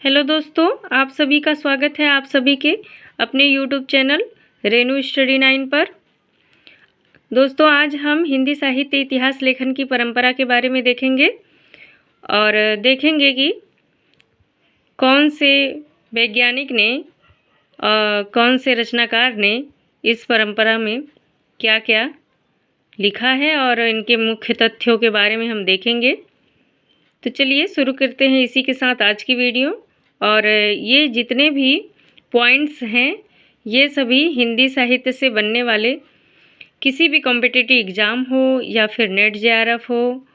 Hello दोस्तों, आप सभी का स्वागत है आप सभी के अपने यूट्यूब चैनल रेनू स्टडी 9 पर। दोस्तों, आज हम हिंदी साहित्य इतिहास लेखन की परंपरा के बारे में देखेंगे और देखेंगे कि कौन से वैज्ञानिक ने कौन से रचनाकार ने इस परंपरा में क्या क्या लिखा है और इनके मुख्य तथ्यों के बारे में हम देखेंगे। तो चलिए शुरू करते हैं इसी के साथ आज की वीडियो। और ये जितने भी पॉइंट्स हैं ये सभी हिंदी साहित्य से बनने वाले किसी भी कॉम्पिटिटिव एग्ज़ाम हो या फिर नेट जेआरएफ हो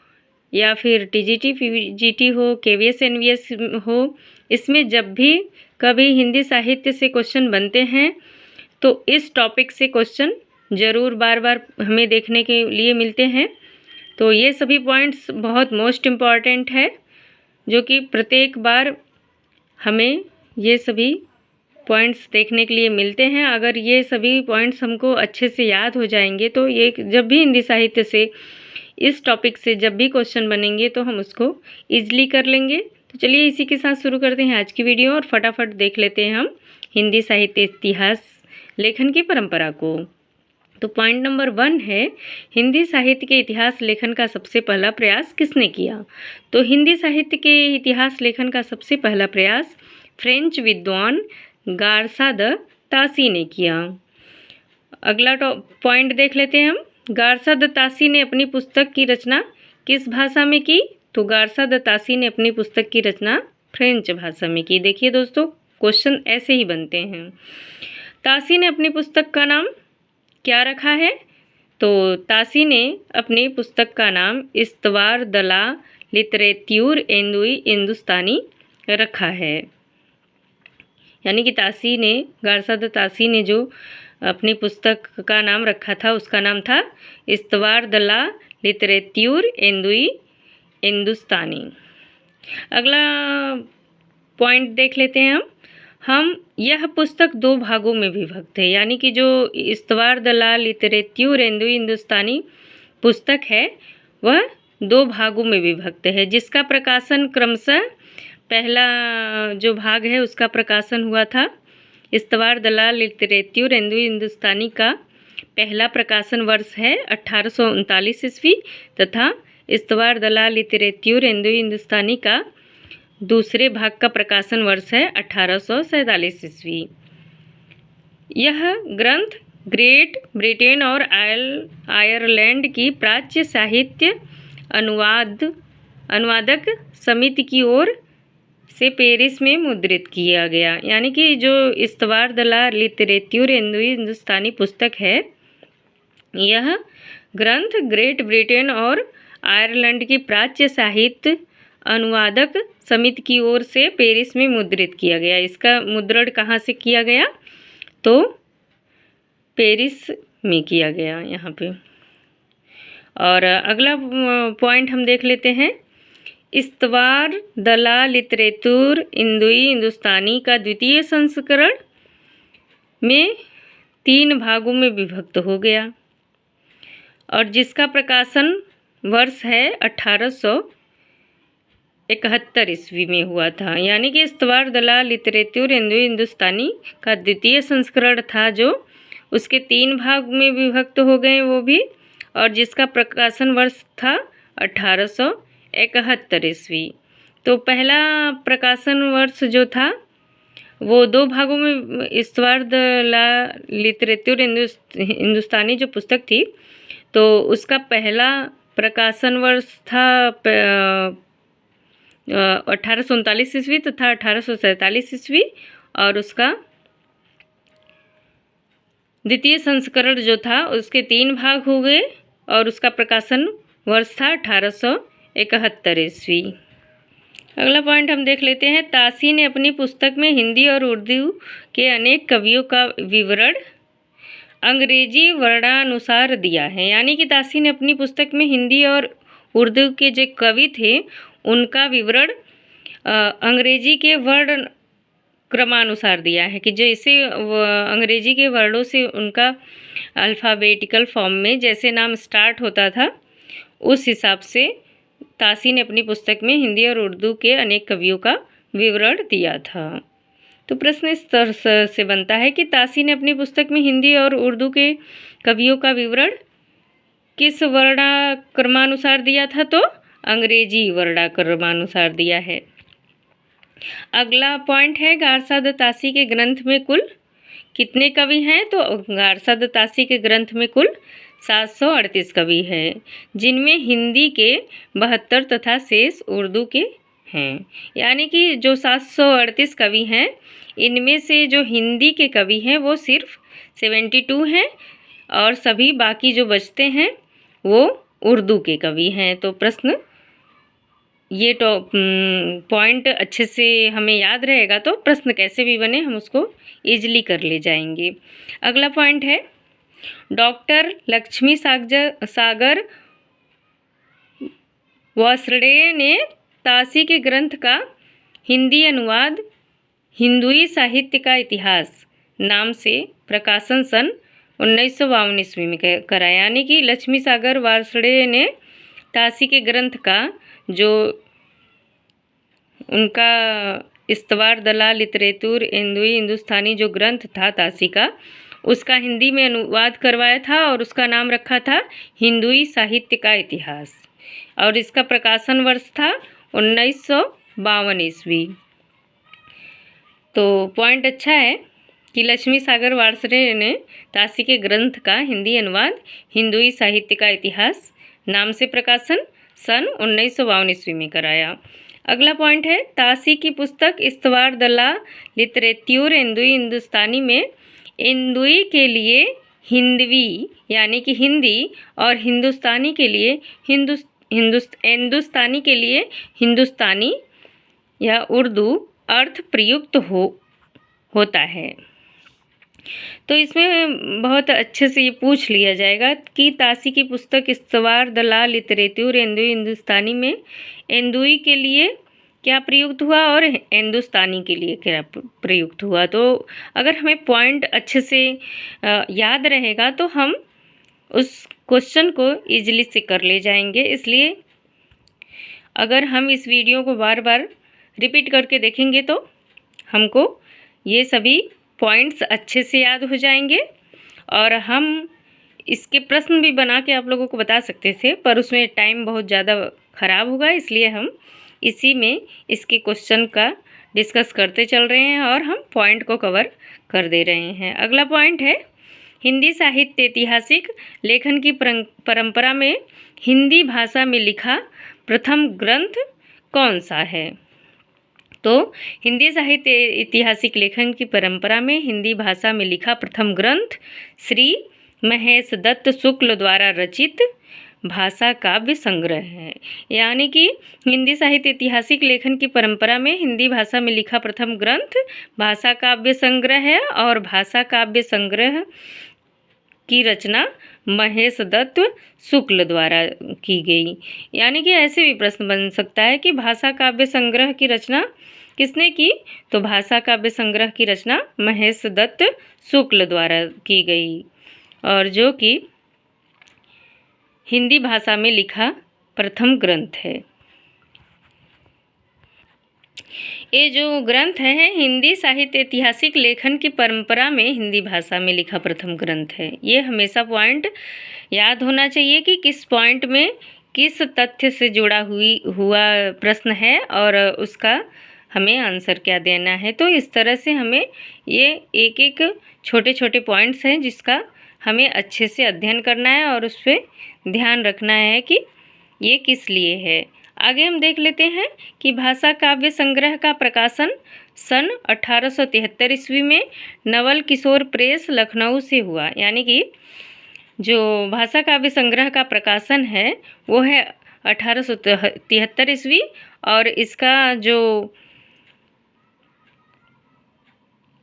या फिर टीजीटी पीजीटी हो, केवीएस एनवीएस हो, इसमें जब भी कभी हिंदी साहित्य से क्वेश्चन बनते हैं तो इस टॉपिक से क्वेश्चन ज़रूर बार बार हमें देखने के लिए मिलते हैं। तो ये सभी पॉइंट्स बहुत मोस्ट इम्पॉर्टेंट है जो कि प्रत्येक बार हमें ये सभी पॉइंट्स देखने के लिए मिलते हैं। अगर ये सभी पॉइंट्स हमको अच्छे से याद हो जाएंगे तो ये जब भी हिंदी साहित्य से इस टॉपिक से जब भी क्वेश्चन बनेंगे तो हम उसको ईजिली कर लेंगे। तो चलिए इसी के साथ शुरू करते हैं आज की वीडियो और फटाफट देख लेते हैं हम हिंदी साहित्य इतिहास लेखन की परंपरा को। तो पॉइंट नंबर 1 है, हिंदी साहित्य के इतिहास लेखन का सबसे पहला प्रयास किसने किया? तो हिंदी साहित्य के इतिहास लेखन का सबसे पहला प्रयास फ्रेंच विद्वान गारसा द तासी ने किया। अगला पॉइंट देख लेते हैं हम। गारसा द तासी ने अपनी पुस्तक की रचना किस भाषा में की? तो गारसा द तासी ने अपनी पुस्तक की रचना फ्रेंच भाषा में की। देखिए दोस्तों, क्वेश्चन ऐसे ही बनते हैं। तासी ने अपनी पुस्तक का नाम क्या रखा है? तो तासी ने अपनी पुस्तक का नाम इस्तवार द ला लिटरेच्यूर एंदुई हिंदुस्तानी रखा है। यानी कि गारसा द तासी ने जो अपनी पुस्तक का नाम रखा था उसका नाम था इस्तवार द ला लिटरेच्यूर एंदुई हिंदुस्तानी। अगला पॉइंट देख लेते हैं हम यह पुस्तक 2 भागों में विभक्त है। यानी कि जो इस्तवार द ला लिटरेच्यूर एंदुई हिंदुस्तानी पुस्तक है वह 2 भागों में विभक्त है, जिसका प्रकाशन क्रमशः पहला जो भाग है उसका प्रकाशन हुआ था इस्तवार द ला लिटरेच्यूर एंदुई हिंदुस्तानी का पहला प्रकाशन वर्ष है 1839 ईस्वी तथा इस्तवार द ला लिटरेच्यूर एंदुई हिंदुस्तानी का दूसरे भाग का प्रकाशन वर्ष है 1847 ईस्वी। यह ग्रंथ ग्रेट ब्रिटेन और आयरलैंड की प्राच्य साहित्य अनुवादक समिति की ओर से पेरिस में मुद्रित किया गया। यानी कि जो इस्तवार द ला लिटरेच्यूर एंदुई हिंदुस्तानी पुस्तक है यह ग्रंथ ग्रेट ब्रिटेन और आयरलैंड की प्राच्य साहित्य अनुवादक समिति की ओर से पेरिस में मुद्रित किया गया। इसका मुद्रण कहाँ से किया गया? तो पेरिस में किया गया यहाँ पे। और अगला पॉइंट हम देख लेते हैं। इस्तवार द ला लिटरेच्यूर एंदुई हिंदुस्तानी का द्वितीय संस्करण में 3 भागों में विभक्त हो गया और जिसका प्रकाशन वर्ष है 1871 ईस्वी में हुआ था। यानी कि इस्तवार द ला लिटरेच्यूर एंदुई हिंदुस्तानी का द्वितीय संस्करण था जो उसके 3 भाग में विभक्त हो गए वो भी, और जिसका प्रकाशन वर्ष था 1871 ईस्वी। तो पहला प्रकाशन वर्ष जो था वो 2 भागों में इस्तवार द ला लिटरेच्यूर हिंदुस्तानी जो पुस्तक थी तो उसका पहला प्रकाशन वर्ष था 1839 ईस्वी तथा 1847 ईस्वी, और उसका द्वितीय संस्करण जो था उसके 3 भाग हो गए और उसका प्रकाशन वर्ष था 1871 ईस्वी। अगला पॉइंट हम देख लेते हैं। तासी ने अपनी पुस्तक में हिंदी और उर्दू के अनेक कवियों का विवरण अंग्रेजी वर्णानुसार दिया है। यानी कि तासी ने अपनी पुस्तक में हिंदी और उर्दू के जो कवि थे उनका विवरण अंग्रेजी के वर्ण क्रमानुसार दिया है कि जैसे अंग्रेजी के वर्णों से उनका अल्फ़ाबेटिकल फॉर्म में जैसे नाम स्टार्ट होता था उस हिसाब से तासी ने अपनी पुस्तक में हिंदी और उर्दू के अनेक कवियों का विवरण दिया था। तो प्रश्न इस तरह से बनता है कि तासी ने अपनी पुस्तक में हिंदी और उर्दू के कवियों का विवरण किस वर्णाक्रमानुसार दिया था? तो अंग्रेजी वर्णाक्रमानुसार दिया है। अगला पॉइंट है, गारसा द तासी के ग्रंथ में कुल कितने कवि हैं? तो गारसा द तासी के ग्रंथ में कुल 738 कवि हैं, जिनमें हिंदी के 72 तथा शेष उर्दू के हैं। यानी कि जो 738 कवि हैं, इनमें से जो हिंदी के कवि हैं वो सिर्फ 72 हैं और सभी बाकी जो बचते हैं वो उर्दू के कवि हैं। तो प्रश्न ये पॉइंट अच्छे से हमें याद रहेगा तो प्रश्न कैसे भी बने हम उसको ईजिली कर ले जाएंगे। अगला पॉइंट है, डॉक्टर लक्ष्मी सागर वार्ष्णेय ने तासी के ग्रंथ का हिंदी अनुवाद हिंदुई साहित्य का इतिहास नाम से प्रकाशन सन 1952 ईस्वी में करा। यानी कि लक्ष्मी सागर वार्ष्णेय ने तासी के ग्रंथ का जो उनका इस्तवार दला लिटरेतुर हिंदुई हिंदुस्तानी जो ग्रंथ था तासी का, उसका हिंदी में अनुवाद करवाया था और उसका नाम रखा था हिंदुई साहित्य का इतिहास, और इसका प्रकाशन वर्ष था 1952 ईस्वी। तो पॉइंट अच्छा है कि लक्ष्मी सागर वार्ष्णेय ने तासी के ग्रंथ का हिंदी अनुवाद हिंदुई साहित्य का इतिहास नाम से प्रकाशन सन 1952 ईस्वी में कराया। अगला पॉइंट है, तासी की पुस्तक इस्तवार दला लिटरेत्यूर हिंदुई हिंदुस्तानी में हिंदुई के लिए हिंदवी यानी कि हिंदी और हिंदुस्तानी के लिए हिंदुस्तानी के लिए हिंदुस्तानी या उर्दू अर्थ प्रयुक्त होता है। तो इसमें बहुत अच्छे से ये पूछ लिया जाएगा कि तासी की पुस्तक इस्तवार दला लिटरेतुर हिंदुई हिंदुस्तानी में हिंदुई के लिए क्या प्रयुक्त हुआ और हिंदुस्तानी के लिए क्या प्रयुक्त हुआ। तो अगर हमें पॉइंट अच्छे से याद रहेगा तो हम उस क्वेश्चन को ईजिली से कर ले जाएंगे। इसलिए अगर हम इस वीडियो को बार बार रिपीट करके देखेंगे तो हमको ये सभी पॉइंट्स अच्छे से याद हो जाएंगे और हम इसके प्रश्न भी बना के आप लोगों को बता सकते थे, पर उसमें टाइम बहुत ज़्यादा ख़राब होगा, इसलिए हम इसी में इसके क्वेश्चन का डिस्कस करते चल रहे हैं और हम पॉइंट को कवर कर दे रहे हैं। अगला पॉइंट है, हिंदी साहित्य ऐतिहासिक लेखन की परंपरा में हिंदी भाषा में लिखा प्रथम ग्रंथ कौन सा है? तो हिंदी साहित्य ऐतिहासिक लेखन की परंपरा में हिंदी भाषा में लिखा प्रथम ग्रंथ श्री महेश दत्त शुक्ल द्वारा रचित भाषा काव्य संग्रह है। यानी कि हिंदी साहित्य ऐतिहासिक लेखन की परंपरा में हिंदी भाषा में लिखा प्रथम ग्रंथ भाषा काव्य संग्रह है और भाषा काव्य संग्रह की रचना महेश दत्त शुक्ल द्वारा की गई। यानी कि ऐसे भी प्रश्न बन सकता है कि भाषा काव्य संग्रह की रचना किसने की? तो भाषा काव्य संग्रह की रचना महेश दत्त शुक्ल द्वारा की गई और जो कि हिंदी भाषा में लिखा प्रथम ग्रंथ है। ये जो ग्रंथ है हिंदी साहित्य ऐतिहासिक लेखन की परंपरा में हिंदी भाषा में लिखा प्रथम ग्रंथ है। ये हमेशा पॉइंट याद होना चाहिए कि किस पॉइंट में किस तथ्य से जुड़ा हुआ प्रश्न है और उसका हमें आंसर क्या देना है। तो इस तरह से हमें ये एक एक छोटे छोटे पॉइंट्स हैं जिसका हमें अच्छे से अध्ययन करना है और उस पर ध्यान रखना है कि ये किस लिए है। आगे हम देख लेते हैं कि भाषा काव्य संग्रह का प्रकाशन सन 1873 ईस्वी में नवल किशोर प्रेस लखनऊ से हुआ। यानी कि जो भाषा काव्य संग्रह का प्रकाशन है वो है 1873 ईस्वी और इसका जो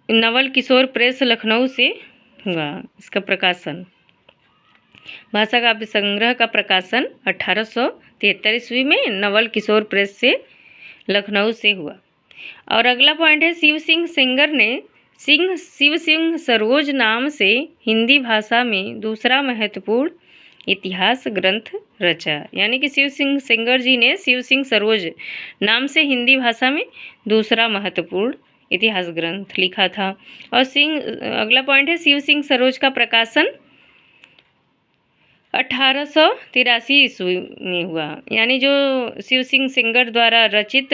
नवल किशोर प्रेस लखनऊ से हुआ। इसका प्रकाशन भाषा काव्य संग्रह का प्रकाशन 1873 ईस्वी में नवल किशोर प्रेस से लखनऊ से हुआ। और अगला पॉइंट है, शिव सिंह सेंगर ने शिव सिंह सरोज नाम से हिंदी भाषा में दूसरा महत्वपूर्ण इतिहास ग्रंथ रचा। यानी कि शिव सिंह सेंगर जी ने शिव सिंह सरोज नाम से हिंदी भाषा में दूसरा महत्वपूर्ण इतिहास ग्रंथ लिखा था। और अगला पॉइंट है, शिव सिंह सरोज का प्रकाशन 1883 ईस्वी में हुआ। यानी जो शिव सिंह सेंगर द्वारा रचित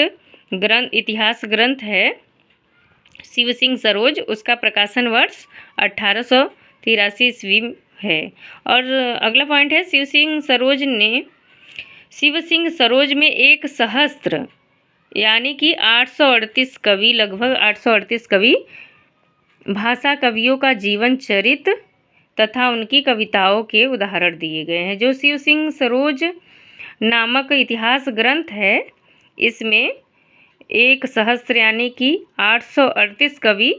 इतिहास ग्रंथ है शिव सिंह सरोज, उसका प्रकाशन वर्ष 1883 ईस्वी है। और अगला पॉइंट है, शिव सिंह सरोज में एक सहस्त्र यानी कि 838 कवि, लगभग 838 कवि, भाषा कवियों का जीवन चरित्र तथा उनकी कविताओं के उदाहरण दिए गए हैं। जो शिव सिंह सरोज नामक इतिहास ग्रंथ है, इसमें एक सहस्त्र यानी कि 838 कवि,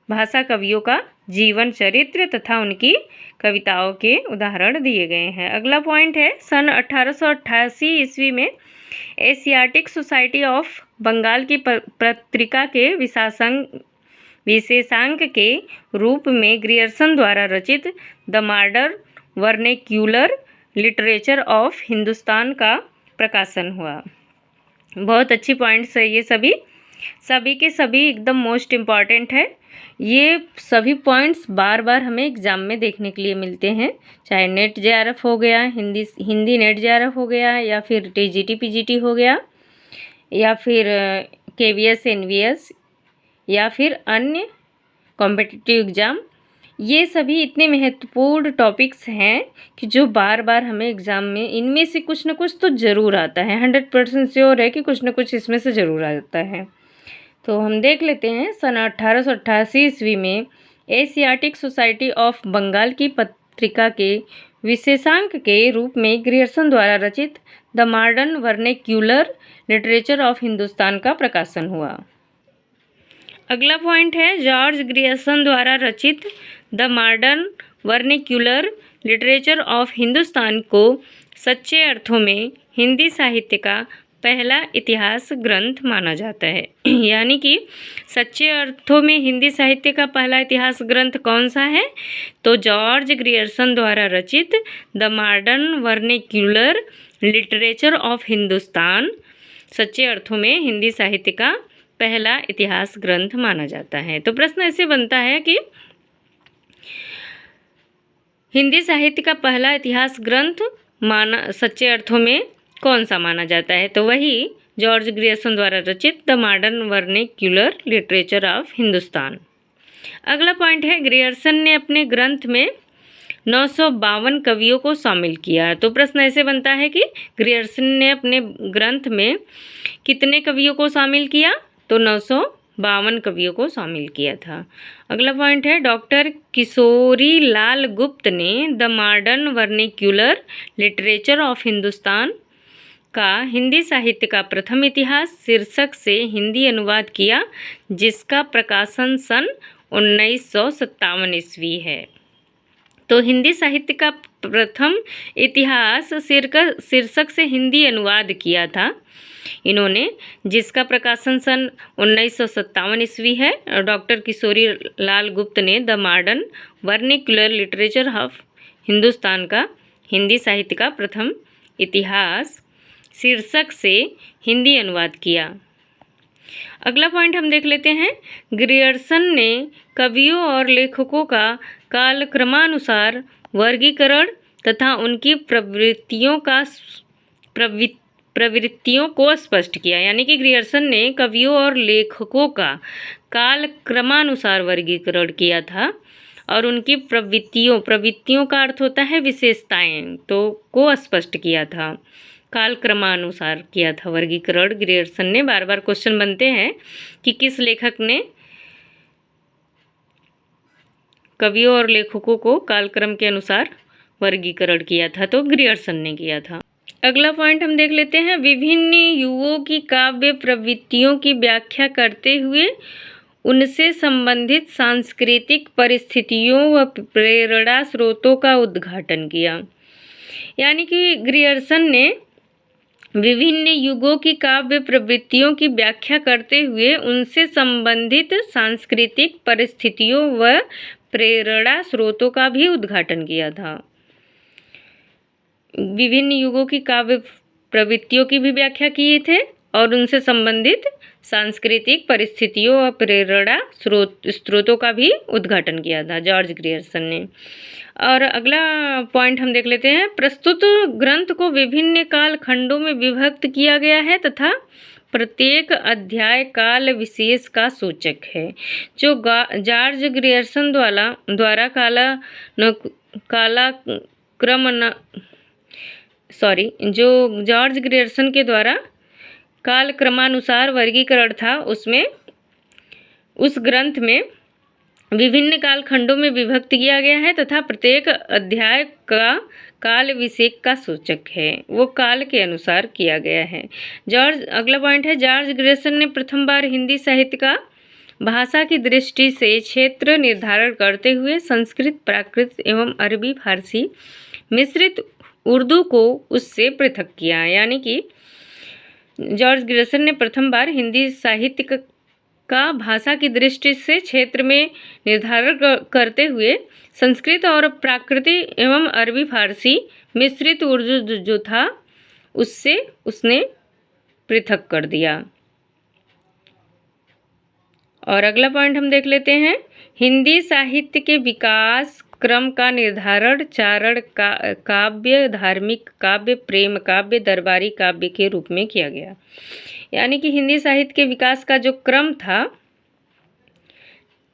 भाषा कवियों का जीवन चरित्र तथा उनकी कविताओं के उदाहरण दिए गए हैं। अगला पॉइंट है, सन 1888 ईस्वी में एशियाटिक सोसाइटी ऑफ बंगाल की पत्रिका के विशेषांक के रूप में ग्रियर्सन द्वारा रचित the modern vernacular literature of Hindustan का प्रकाशन हुआ। बहुत अच्छी पॉइंट्स है ये सभी के सभी एकदम मोस्ट इम्पॉर्टेंट है। ये सभी पॉइंट्स बार बार हमें एग्ज़ाम में देखने के लिए मिलते हैं, चाहे नेट जेआरएफ हो गया, हिंदी नेट जेआरएफ हो गया, या फिर टीजीटी पीजीटी हो गया, या फिर केवीएस एनवीएस, या फिर अन्य कॉम्पिटिटिव एग्ज़ाम। ये सभी इतने महत्वपूर्ण टॉपिक्स हैं कि जो बार बार हमें एग्ज़ाम में इनमें से कुछ न कुछ तो ज़रूर आता है। 100% श्योर है कि कुछ न कुछ इसमें से ज़रूर आता है। तो हम देख लेते हैं, सन 1888 ईस्वी में एशियाटिक सोसाइटी ऑफ बंगाल की पत्रिका के विशेषांक के रूप में ग्रियर्सन द्वारा रचित the modern vernacular literature of Hindustan का प्रकाशन हुआ। अगला पॉइंट है, जॉर्ज ग्रियर्सन द्वारा रचित the modern vernacular literature of Hindustan को सच्चे अर्थों में हिंदी साहित्य का पहला इतिहास ग्रंथ माना जाता है। यानी कि सच्चे अर्थों में हिंदी साहित्य का पहला इतिहास ग्रंथ कौन सा है? तो जॉर्ज ग्रियर्सन द्वारा रचित the modern vernacular literature of Hindustan सच्चे अर्थों में हिंदी साहित्य का पहला इतिहास ग्रंथ माना जाता है। तो प्रश्न ऐसे बनता है कि हिंदी साहित्य का पहला इतिहास ग्रंथ सच्चे अर्थों में कौन सा माना जाता है? तो वही जॉर्ज ग्रियर्सन द्वारा रचित the modern vernacular literature of Hindustan. अगला पॉइंट है, ग्रियर्सन ने अपने ग्रंथ में 952 कवियों को शामिल किया। तो प्रश्न ऐसे बनता है कि ग्रियर्सन ने अपने ग्रंथ में कितने कवियों को शामिल किया? तो 952 कवियों को शामिल किया था। अगला पॉइंट है, डॉक्टर किशोरी लाल गुप्त ने the modern vernacular literature of Hindustan का हिंदी साहित्य का प्रथम इतिहास शीर्षक से हिंदी अनुवाद किया, जिसका प्रकाशन सन 1957 ईस्वी है। तो हिंदी साहित्य का प्रथम इतिहास शीर्षक से हिंदी अनुवाद किया था इन्होंने, जिसका प्रकाशन सन 1957 ईस्वी है। डॉक्टर किशोरी लाल गुप्त ने the modern vernacular literature of Hindustan का हिंदी साहित्य का प्रथम इतिहास शीर्षक से हिंदी अनुवाद किया। अगला पॉइंट हम देख लेते हैं, ग्रियर्सन ने कवियों और लेखकों का कालक्रमानुसार वर्गीकरण तथा उनकी प्रवृत्तियों को स्पष्ट किया। यानी कि ग्रियर्सन ने कवियों और लेखकों का कालक्रमानुसार वर्गीकरण किया था और उनकी प्रवृत्तियों का अर्थ होता है विशेषताएं, तो को स्पष्ट किया था, कालक्रमानुसार किया था वर्गीकरण ग्रियर्सन ने। बार बार क्वेश्चन बनते हैं कि किस लेखक ने कवियों और लेखकों को कालक्रम के अनुसार वर्गीकरण किया था? तो ग्रियर्सन ने किया था। अगला पॉइंट हम देख लेते हैं, विभिन्न युगों की काव्य प्रवृत्तियों की व्याख्या करते हुए उनसे संबंधित सांस्कृतिक परिस्थितियों व प्रेरणा स्रोतों का उद्घाटन किया। यानी कि ग्रियर्सन ने विभिन्न युगों की काव्य प्रवृत्तियों की व्याख्या करते हुए उनसे संबंधित सांस्कृतिक परिस्थितियों व प्रेरणा स्रोतों का भी उद्घाटन किया था। विभिन्न युगों की काव्य प्रवृत्तियों की भी व्याख्या किए थे और उनसे संबंधित सांस्कृतिक परिस्थितियों और प्रेरणा स्रोतों का भी उद्घाटन किया था जॉर्ज ग्रियर्सन ने। और अगला पॉइंट हम देख लेते हैं। प्रस्तुत ग्रंथ को विभिन्न काल खंडों में विभक्त किया गया है तथा प्रत्येक अध्याय काल विशेष का सूचक है। जो जॉर्ज ग्रियर्सन द्वारा जो जॉर्ज ग्रियर्सन के द्वारा काल क्रमानुसार वर्गीकरण था, उसमें उस ग्रंथ में विभिन्न काल खंडों में विभक्त किया गया है तथा प्रत्येक अध्याय का काल विशेष का सूचक है, वो काल के अनुसार किया गया है। अगला पॉइंट है, जॉर्ज ग्रियर्सन ने प्रथम बार हिंदी साहित्य का भाषा की दृष्टि से क्षेत्र निर्धारण करते हुए संस्कृत, प्राकृत एवं अरबी फारसी मिश्रित उर्दू को उससे पृथक किया। यानी कि जॉर्ज ग्रियर्सन ने प्रथम बार हिंदी साहित्य का भाषा की दृष्टि से क्षेत्र में निर्धारण करते हुए संस्कृत और प्राकृतिक एवं अरबी फारसी मिश्रित उर्दू जो था उससे उसने पृथक कर दिया। और अगला पॉइंट हम देख लेते हैं, हिंदी साहित्य के विकास क्रम का निर्धारण चारण काव्य, धार्मिक काव्य, प्रेम काव्य, दरबारी काव्य के रूप में किया गया। यानी कि हिंदी साहित्य के विकास का जो क्रम था,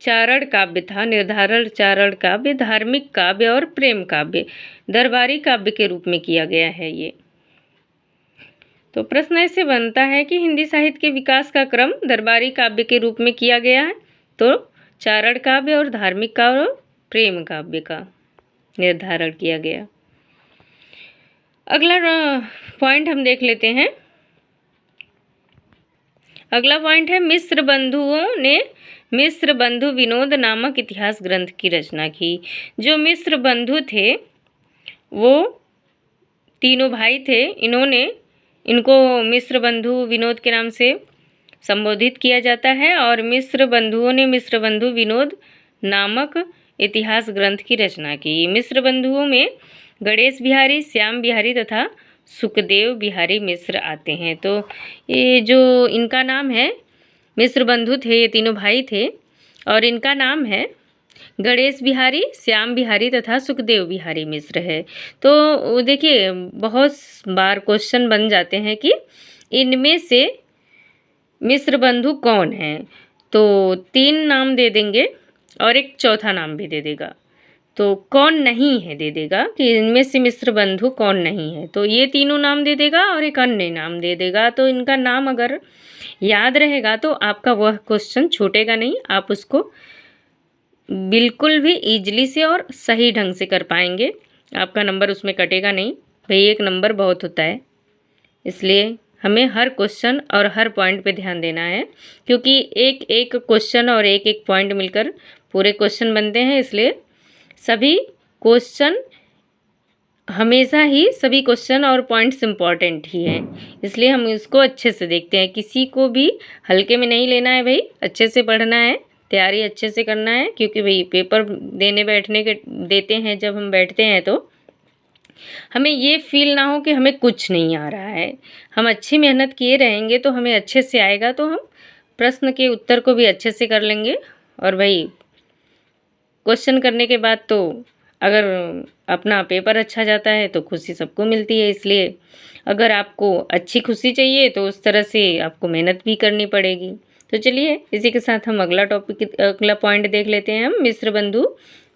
चारण काव्य था, निर्धारण चारण काव्य, धार्मिक काव्य और प्रेम काव्य दरबारी काव्य के रूप में किया गया है ये। तो प्रश्न ऐसे बनता है कि हिंदी साहित्य के विकास का क्रम दरबारी काव्य के रूप में किया गया है, तो चारण काव्य और धार्मिक काव्य और प्रेम काव्य का निर्धारण किया गया। अगला पॉइंट हम देख लेते हैं। अगला पॉइंट है, मिश्र बंधुओं ने मिश्र बंधु विनोद नामक इतिहास ग्रंथ की रचना की। जो मिश्र बंधु थे वो तीनों भाई थे, इनको मिश्र बंधु विनोद के नाम से संबोधित किया जाता है और मिश्र बंधुओं ने मिश्र बंधु विनोद नामक इतिहास ग्रंथ की रचना की। मिश्र बंधुओं में गणेश बिहारी, श्याम बिहारी तथा सुखदेव बिहारी मिश्र आते हैं। तो ये जो इनका नाम है, मिश्र बंधु थे, ये तीनों भाई थे और इनका नाम है गणेश बिहारी, श्याम बिहारी तथा सुखदेव बिहारी मिश्र है। तो देखिए बहुत बार क्वेश्चन बन जाते हैं कि इनमें से मिश्र बंधु कौन हैं, तो 3 नाम दे देंगे और एक चौथा नाम भी दे देगा। तो कौन नहीं है दे देगा कि इनमें से मिश्र बंधु कौन नहीं है, तो ये तीनों नाम दे देगा और एक अन्य नाम दे देगा। तो इनका नाम अगर याद रहेगा तो आपका वह क्वेश्चन छूटेगा नहीं, आप उसको बिल्कुल भी ईजिली से और सही ढंग से कर पाएंगे, आपका नंबर उसमें कटेगा नहीं। भाई 1 नंबर बहुत होता है, इसलिए हमें हर क्वेश्चन और हर पॉइंट पे ध्यान देना है, क्योंकि एक एक क्वेश्चन और एक एक पॉइंट मिलकर पूरे क्वेश्चन बनते हैं। इसलिए सभी क्वेश्चन हमेशा ही सभी क्वेश्चन और पॉइंट्स इम्पॉर्टेंट ही हैं, इसलिए हम इसको अच्छे से देखते हैं। किसी को भी हल्के में नहीं लेना है भाई, अच्छे से पढ़ना है, तैयारी अच्छे से करना है, क्योंकि भाई पेपर देते हैं जब हम बैठते हैं तो हमें ये फील ना हो कि हमें कुछ नहीं आ रहा है। हम अच्छी मेहनत किए रहेंगे तो हमें अच्छे से आएगा, तो हम प्रश्न के उत्तर को भी अच्छे से कर लेंगे। और भाई क्वेश्चन करने के बाद तो अगर अपना पेपर अच्छा जाता है तो खुशी सबको मिलती है, इसलिए अगर आपको अच्छी खुशी चाहिए तो उस तरह से आपको मेहनत भी करनी पड़ेगी। तो चलिए इसी के साथ हम अगला पॉइंट देख लेते हैं। हम मिश्र बंधु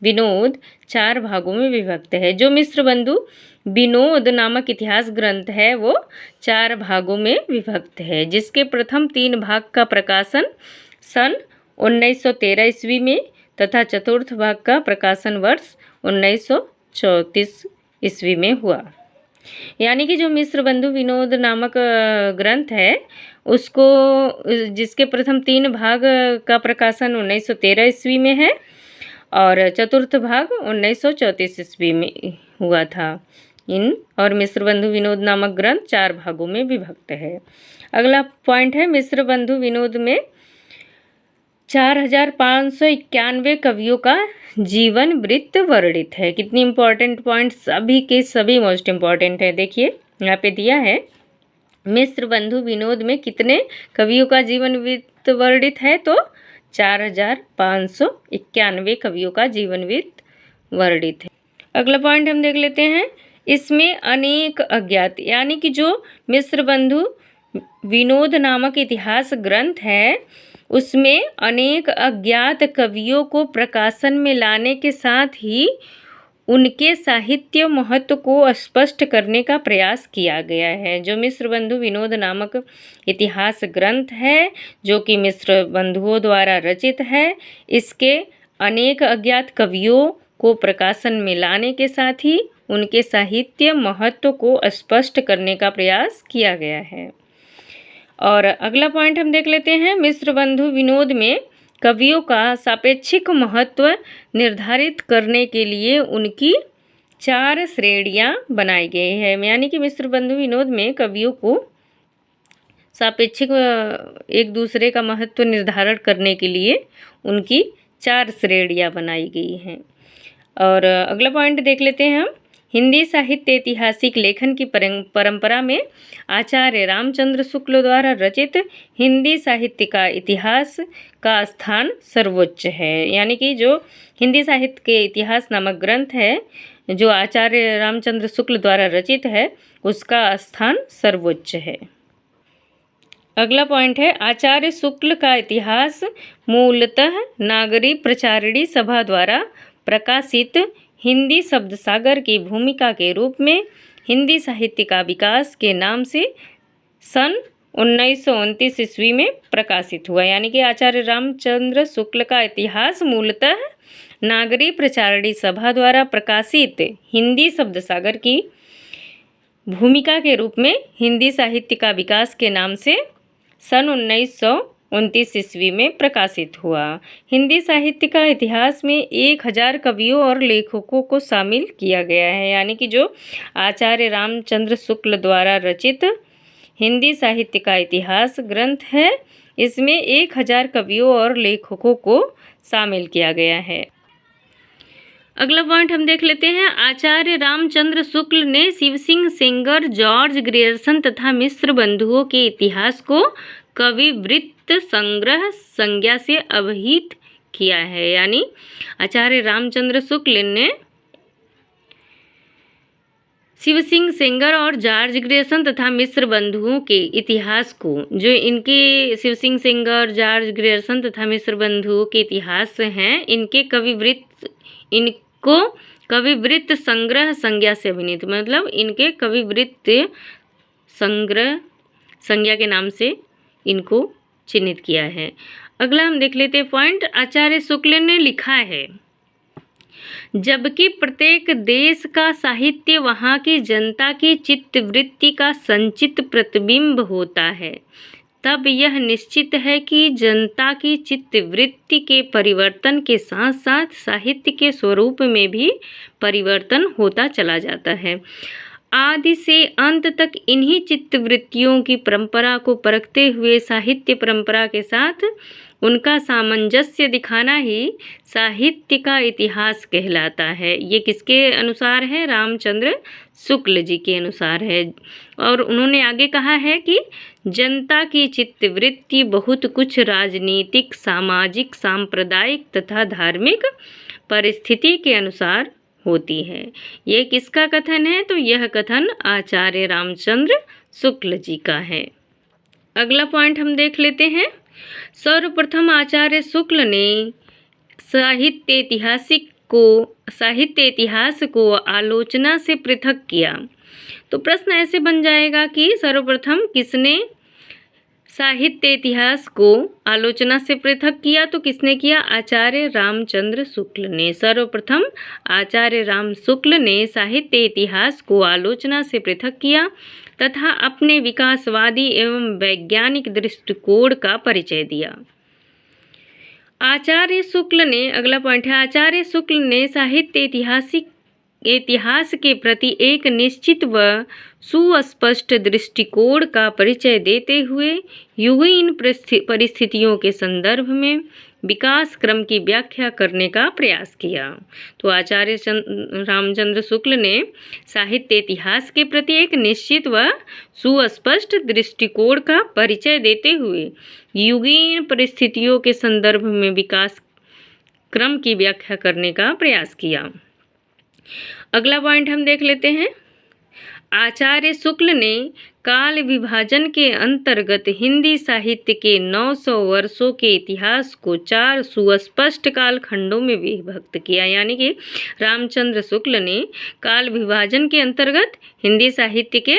विनोद 4 भागों में विभक्त है। जो मिश्र बंधु विनोद नामक इतिहास ग्रंथ है वो 4 भागों में विभक्त है, जिसके प्रथम 3 भाग का प्रकाशन सन 1913 ईस्वी में तथा चतुर्थ भाग का प्रकाशन वर्ष 1934 ईस्वी में हुआ। यानी कि जो मिश्र बंधु विनोद नामक ग्रंथ है उसको, जिसके प्रथम 3 भाग का प्रकाशन 1913 ईस्वी में है और चतुर्थ भाग 1934 ईस्वी में हुआ था। और मिश्र बंधु विनोद नामक ग्रंथ 4 भागों में विभक्त है। अगला पॉइंट है, मिश्र बंधु विनोद में 4591 कवियों का जीवन वृत्त वर्णित है। कितनी इंपॉर्टेंट पॉइंट, सभी के सभी मोस्ट इंपॉर्टेंट है। देखिए यहाँ पे दिया है, मिश्र बंधु विनोद में कितने कवियों का जीवन वृत्त वर्णित है, तो 4591 कवियों का जीवन वृत्त वर्णित है। अगला पॉइंट हम देख लेते हैं, इसमें अनेक अज्ञात, यानी कि जो मिश्र बंधु विनोद नामक इतिहास ग्रंथ है उसमें अनेक अज्ञात कवियों को प्रकाशन में लाने के साथ ही उनके साहित्य महत्व को स्पष्ट करने का प्रयास किया गया है। जो मिश्र बंधु विनोद नामक इतिहास ग्रंथ है जो कि मिश्र बंधुओं द्वारा रचित है, इसके अनेक अज्ञात कवियों को प्रकाशन में लाने के साथ ही उनके साहित्य महत्व को स्पष्ट करने का प्रयास किया गया है। और अगला पॉइंट हम देख लेते हैं, मिश्र बंधु विनोद में कवियों का सापेक्षिक महत्व निर्धारित करने के लिए उनकी 4 श्रेणियां बनाई गई है। यानी कि मिश्र बंधु विनोद में कवियों को सापेक्षिक एक दूसरे का महत्व निर्धारण करने के लिए उनकी 4 श्रेणियां बनाई गई हैं। और अगला पॉइंट देख लेते हैं हम, हिंदी साहित्य ऐतिहासिक लेखन की परंपरा में आचार्य रामचंद्र शुक्ल द्वारा रचित हिंदी साहित्य का इतिहास का स्थान सर्वोच्च है। यानी कि जो हिंदी साहित्य के इतिहास नामक ग्रंथ है जो आचार्य रामचंद्र शुक्ल द्वारा रचित है उसका स्थान सर्वोच्च है। अगला पॉइंट है, आचार्य शुक्ल का इतिहास मूलतः नागरी प्रचारिणी सभा द्वारा प्रकाशित हिंदी शब्द सागर की भूमिका के रूप में हिंदी साहित्य का विकास के नाम से सन 1929 ईस्वी में प्रकाशित हुआ। यानी कि आचार्य रामचंद्र शुक्ल का इतिहास मूलतः नागरी प्रचारिणी सभा द्वारा प्रकाशित हिंदी शब्द सागर की भूमिका के रूप में हिंदी साहित्य का विकास के नाम से सन 1929 ईस्वी में प्रकाशित हुआ। हिंदी साहित्य का इतिहास में 1000 कवियों और लेखकों को शामिल किया गया है। यानी कि जो आचार्य रामचंद्र शुक्ल द्वारा रचित हिंदी साहित्य का इतिहास ग्रंथ है इसमें 1000 कवियों और लेखकों को शामिल किया गया है। अगला पॉइंट हम देख लेते हैं, आचार्य रामचंद्र शुक्ल ने शिव सिंह सेंगर, जॉर्ज ग्रियर्सन तथा मिश्र बंधुओं के इतिहास को कवि वृत्त संग्रह संज्ञा से अवहित किया है। यानी आचार्य रामचंद्र शुक्ल ने शिव सिंह सेंगर और जॉर्ज ग्रियर्सन तथा मिश्र बंधुओं के इतिहास को, जो इनके शिव सिंह सेंगर, जॉर्ज ग्रियर्सन तथा मिश्र बंधुओं के इतिहास हैं, इनको कवि वृत्त संग्रह संज्ञा से अभिहित, मतलब इनके कवि वृत्त संग्रह संज्ञा के नाम से इनको चिन्हित किया है। अगला हम देख लेते हैं पॉइंट, आचार्य शुक्ल ने लिखा है, जबकि प्रत्येक देश का साहित्य वहाँ की जनता की चित्तवृत्ति का संचित प्रतिबिंब होता है, तब यह निश्चित है कि जनता की चित्तवृत्ति के परिवर्तन के साथ साथ साहित्य के स्वरूप में भी परिवर्तन होता चला जाता है। आदि से अंत तक इन्हीं चित्तवृत्तियों की परंपरा को परखते हुए साहित्य परंपरा के साथ उनका सामंजस्य दिखाना ही साहित्य का इतिहास कहलाता है। ये किसके अनुसार है? रामचंद्र शुक्ल जी के अनुसार है। और उन्होंने आगे कहा है कि जनता की चित्तवृत्ति बहुत कुछ राजनीतिक, सामाजिक, सांप्रदायिक तथा धार्मिक परिस्थिति के अनुसार होती है। ये किसका कथन है? तो यह कथन आचार्य रामचंद्र शुक्ल जी का है। अगला पॉइंट हम देख लेते हैं, सर्वप्रथम आचार्य शुक्ल ने साहित्य इतिहास को आलोचना से पृथक किया। तो प्रश्न ऐसे बन जाएगा कि सर्वप्रथम किसने साहित्य इतिहास को आलोचना से पृथक किया? तो किसने किया? आचार्य रामचंद्र शुक्ल ने। सर्वप्रथम आचार्य राम शुक्ल ने साहित्य इतिहास को आलोचना से पृथक किया तथा अपने विकासवादी एवं वैज्ञानिक दृष्टिकोण का परिचय दिया। आचार्य शुक्ल ने, अगला पॉइंट है, आचार्य शुक्ल ने साहित्य इतिहास के प्रति एक निश्चित व सुस्पष्ट दृष्टिकोण का परिचय देते हुए युगीन परिस्थितियों के संदर्भ में विकास क्रम की व्याख्या करने का प्रयास किया। तो आचार्य रामचंद्र शुक्ल ने साहित्य इतिहास के प्रति एक निश्चित व सुस्पष्ट दृष्टिकोण का परिचय देते हुए युगीन परिस्थितियों के संदर्भ में विकास क्रम की व्याख्या करने का प्रयास किया। अगला पॉइंट हम देख लेते हैं। आचार्य शुक्ल ने काल विभाजन के अंतर्गत हिंदी साहित्य के 900 वर्षों के इतिहास को 4 सुस्पष्ट कालखंडों में विभक्त किया। यानी कि रामचंद्र शुक्ल ने काल विभाजन के अंतर्गत हिंदी साहित्य के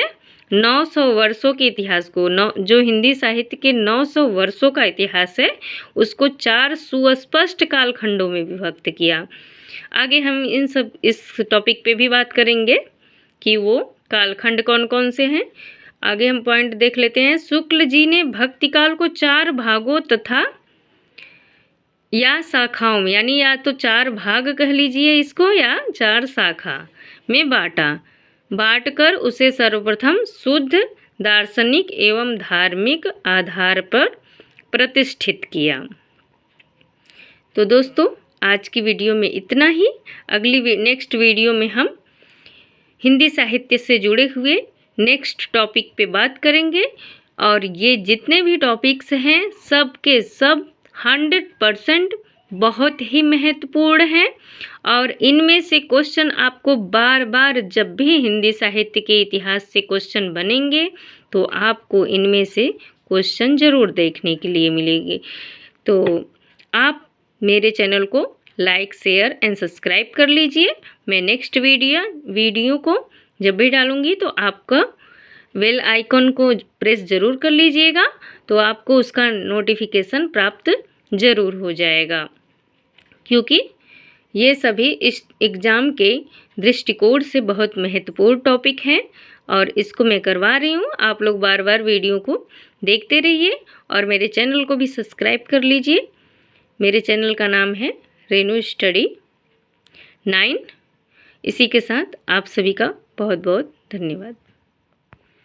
900 वर्षों के इतिहास को जो हिंदी साहित्य के 900 वर्षों का इतिहास है उसको 4 सुस्पष्ट कालखंडों में विभक्त किया। आगे हम इस टॉपिक पे भी बात करेंगे कि वो कालखंड कौन कौन से हैं। आगे हम पॉइंट देख लेते हैं। शुक्ल जी ने भक्ति काल को 4 भागों तथा या शाखाओं में, यानी या तो 4 भाग कह लीजिए इसको या 4 शाखा में बांटकर उसे सर्वप्रथम शुद्ध दार्शनिक एवं धार्मिक आधार पर प्रतिष्ठित किया। तो दोस्तों आज की वीडियो में इतना ही। नेक्स्ट वीडियो में हम हिंदी साहित्य से जुड़े हुए नेक्स्ट टॉपिक पे बात करेंगे और ये जितने भी टॉपिक्स हैं सब के सब 100% बहुत ही महत्वपूर्ण हैं और इनमें से क्वेश्चन आपको बार बार जब भी हिंदी साहित्य के इतिहास से क्वेश्चन बनेंगे तो आपको इनमें से क्वेश्चन ज़रूर देखने के लिए मिलेंगे। तो आप मेरे चैनल को लाइक शेयर एंड सब्सक्राइब कर लीजिए। मैं नेक्स्ट वीडियो को जब भी डालूंगी तो आपका बेल आइकन को प्रेस ज़रूर कर लीजिएगा, तो आपको उसका नोटिफिकेशन प्राप्त ज़रूर हो जाएगा, क्योंकि ये सभी इस एग्ज़ाम के दृष्टिकोण से बहुत महत्वपूर्ण टॉपिक हैं और इसको मैं करवा रही हूँ। आप लोग बार बार वीडियो को देखते रहिए और मेरे चैनल को भी सब्सक्राइब कर लीजिए। मेरे चैनल का नाम है रेनू स्टडी 9। इसी के साथ आप सभी का बहुत बहुत धन्यवाद।